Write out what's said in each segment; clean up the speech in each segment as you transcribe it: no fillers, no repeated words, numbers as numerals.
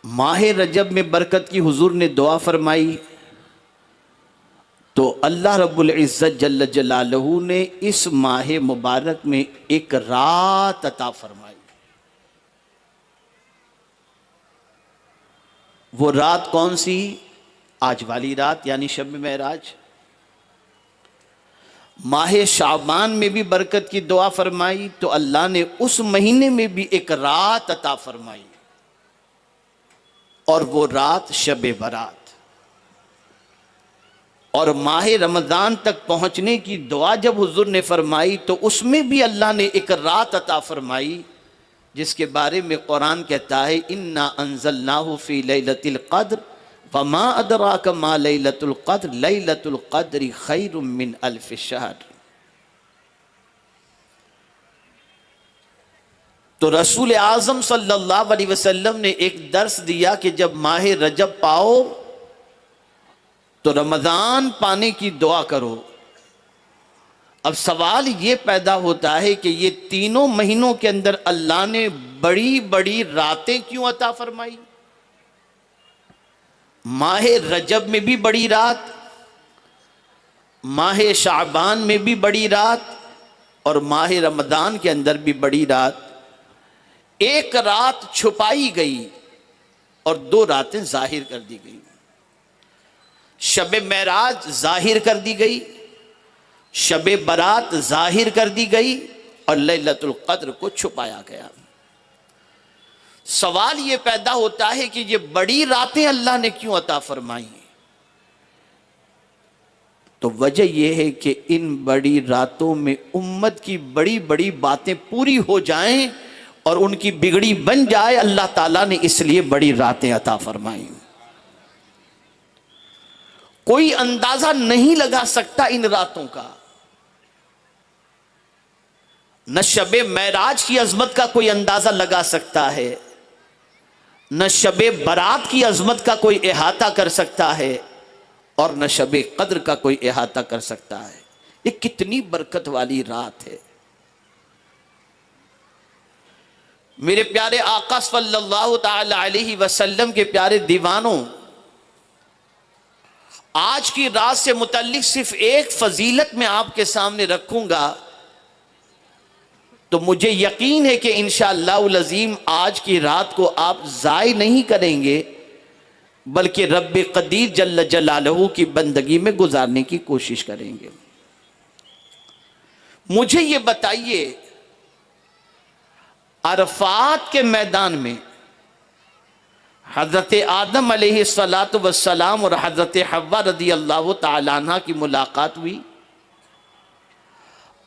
माह रजब में बरकत की हुजूर ने दुआ फरमाई तो अल्लाह रब्बुल इज़्ज़त जल्ल जलालहू ने इस माह मुबारक में एक रात अता फरमाई। वो रात कौन सी? आज वाली रात यानी शब मेराज। माह शाबान में भी बरकत की दुआ फरमाई तो अल्लाह ने उस महीने में भी एक रात अता फरमाई और वो रात शब बरात। और माह रमज़ान तक पहुंचने की दुआ जब हुजूर ने फरमाई तो उसमें भी अल्लाह ने एक रात अता फरमाई जिसके बारे में कुरान कहता है इन्ना अंज़लनाहु फ़ी लैलतिल क़द्र वमा अदराका मा लैलतुल क़द्र लैलतुल क़द्रि खैरुम मिन अल्फ़ि शहर। तो रसूल आज़म सल्लल्लाहु अलैहि वसल्लम ने एक दर्स दिया कि जब माह रजब पाओ तो रमज़ान पाने की दुआ करो। अब सवाल ये पैदा होता है कि ये तीनों महीनों के अंदर अल्लाह ने बड़ी बड़ी रातें क्यों अता फरमाई? माह रजब में भी बड़ी रात, माह शाबान में भी बड़ी रात और माह रमज़ान के अंदर भी बड़ी रात। एक रात छुपाई गई और दो रातें जाहिर कर दी गई। शब मेराज जाहिर कर दी गई, शब बरात जाहिर कर दी गई और लैलतुल क़द्र को छुपाया गया। सवाल यह पैदा होता है कि ये बड़ी रातें अल्लाह ने क्यों अता फरमाई? तो वजह यह है कि इन बड़ी रातों में उम्मत की बड़ी बड़ी बातें पूरी हो जाएं और उनकी बिगड़ी बन जाए, अल्लाह ताला ने इसलिए बड़ी रातें अता फरमाई। कोई अंदाजा नहीं लगा सकता इन रातों का। न शबे मेराज की अजमत का कोई अंदाजा लगा सकता है, न शबे बरात की अजमत का कोई इहाता कर सकता है और न शबे कद्र का कोई इहाता कर सकता है। ये कितनी बरकत वाली रात है। मेरे प्यारे आका सल्लल्लाहु ताला अलैहि वसल्लम के प्यारे दीवानों, आज की रात से मुतल्लिक सिर्फ एक फजीलत मैं आपके सामने रखूंगा तो मुझे यकीन है कि इंशाअल्लाहुल अज़ीम आज की रात को आप ज़ाय नहीं करेंगे बल्कि रब्बे क़दीर जल्ल जलालहू की बंदगी में गुजारने की कोशिश करेंगे। मुझे ये बताइए, अरफात के मैदान में हज़रत आदम अलैहिस्सलातु वस्सलाम और हज़रत हव्वा रज़ी अल्लाह तआला अन्हा की मुलाकात हुई।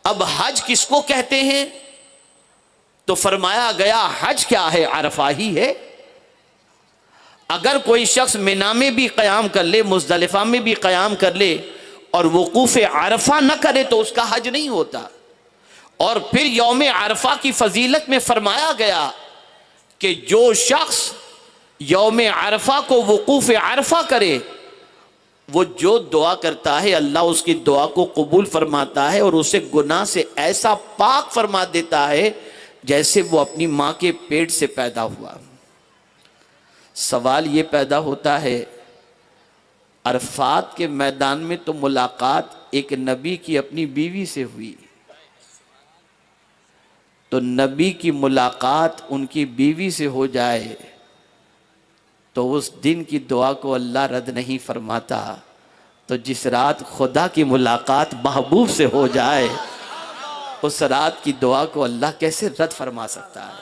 अब हज किसको कहते हैं? तो फरमाया गया हज क्या है? अरफा ही है। अगर कोई शख्स मिना में भी क़याम कर ले, मुज़दलिफ़ा में भी क़याम कर ले और वक़ूफ़ अरफा न करे तो उसका हज नहीं होता। और फिर यौम अरफा की फजीलत में फरमाया गया कि जो शख्स यौम अरफा को वक़ूफ़ अरफा करे वो जो दुआ करता है अल्लाह उसकी दुआ को कबूल फरमाता है और उसे गुनाह से ऐसा पाक फरमा देता है जैसे वो अपनी माँ के पेट से पैदा हुआ। सवाल ये पैदा होता है, अरफात के मैदान में तो मुलाकात एक नबी की अपनी बीवी से हुई, तो नबी की मुलाकात उनकी बीवी से हो जाए तो उस दिन की दुआ को अल्लाह रद्द नहीं फरमाता। तो जिस रात खुदा की मुलाकात महबूब से हो जाए उस रात की दुआ को अल्लाह कैसे रद्द फरमा सकता है?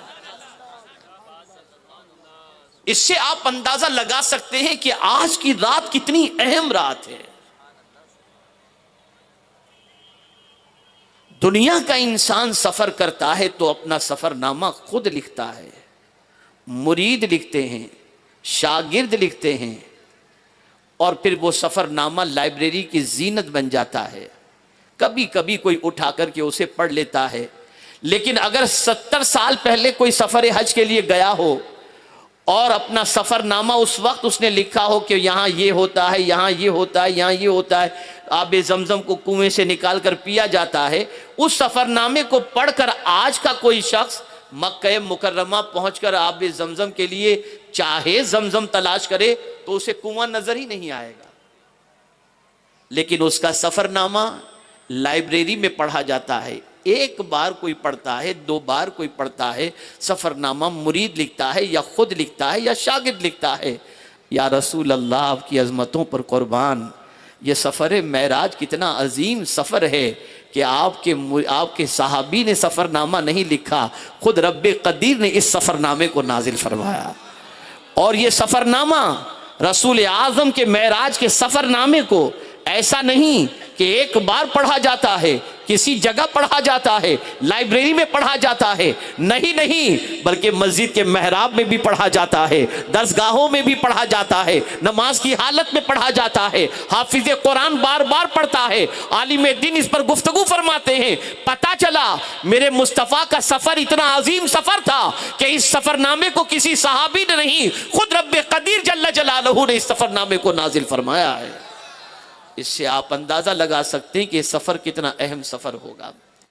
इससे आप अंदाजा लगा सकते हैं कि आज की रात कितनी अहम रात है। दुनिया का इंसान सफर करता है तो अपना सफरनामा खुद लिखता है, मुरीद लिखते हैं, शागिर्द लिखते हैं और फिर वो सफरनामा लाइब्रेरी की जीनत बन जाता है। कभी कभी कोई उठा करके उसे पढ़ लेता है। लेकिन अगर 70 साल पहले कोई सफर हज के लिए गया हो और अपना सफरनामा उस वक्त उसने लिखा हो कि यहाँ ये होता है, यहाँ ये होता है, यहाँ ये होता है, आबे जमजम को कुएं से निकाल कर पिया जाता है, उस सफरनामे को पढ़कर आज का कोई शख्स मक्का मुकर्रमा पहुंचकर आप भी जमजम के लिए चाहे जमजम तलाश करे तो उसे कुआं नजर ही नहीं आएगा, लेकिन उसका सफरनामा लाइब्रेरी में पढ़ा जाता है। एक बार कोई पढ़ता है, 2 बार कोई पढ़ता है, सफरनामा मुरीद लिखता है या खुद लिखता है या शागिर्द लिखता है, या रसूल अल्लाह आपकी अजमतों पर कुर्बान, ये सफ़र मेराज कितना अजीम सफ़र है कि आपके सहाबी ने सफ़रनामा नहीं लिखा, खुद रब्बे कदीर ने इस सफ़रनामे को नाजिल फरमाया। और ये सफ़रनामा रसूल आज़म के मेराज के सफ़रनामे को ऐसा नहीं कि एक बार पढ़ा जाता है, किसी जगह पढ़ा जाता है, लाइब्रेरी में पढ़ा जाता है, नहीं, बल्कि मस्जिद के महराब में भी पढ़ा जाता है, दरसगाहों में भी पढ़ा जाता है, नमाज की हालत में पढ़ा जाता है, हाफिज कुरान बार बार पढ़ता है, आलिम दीन इस पर गुफ्तगू फरमाते हैं। पता चला मेरे मुस्तफ़ा का सफ़र इतना अजीम सफ़र था कि इस सफ़रनामे को किसी सहाबी ने नहीं, खुद रब्बे कदीर जल्ल जलालहू ने इस सफ़रनामे को नाजिल फरमाया है। इससे आप अंदाजा लगा सकते हैं कि सफर कितना अहम सफर होगा।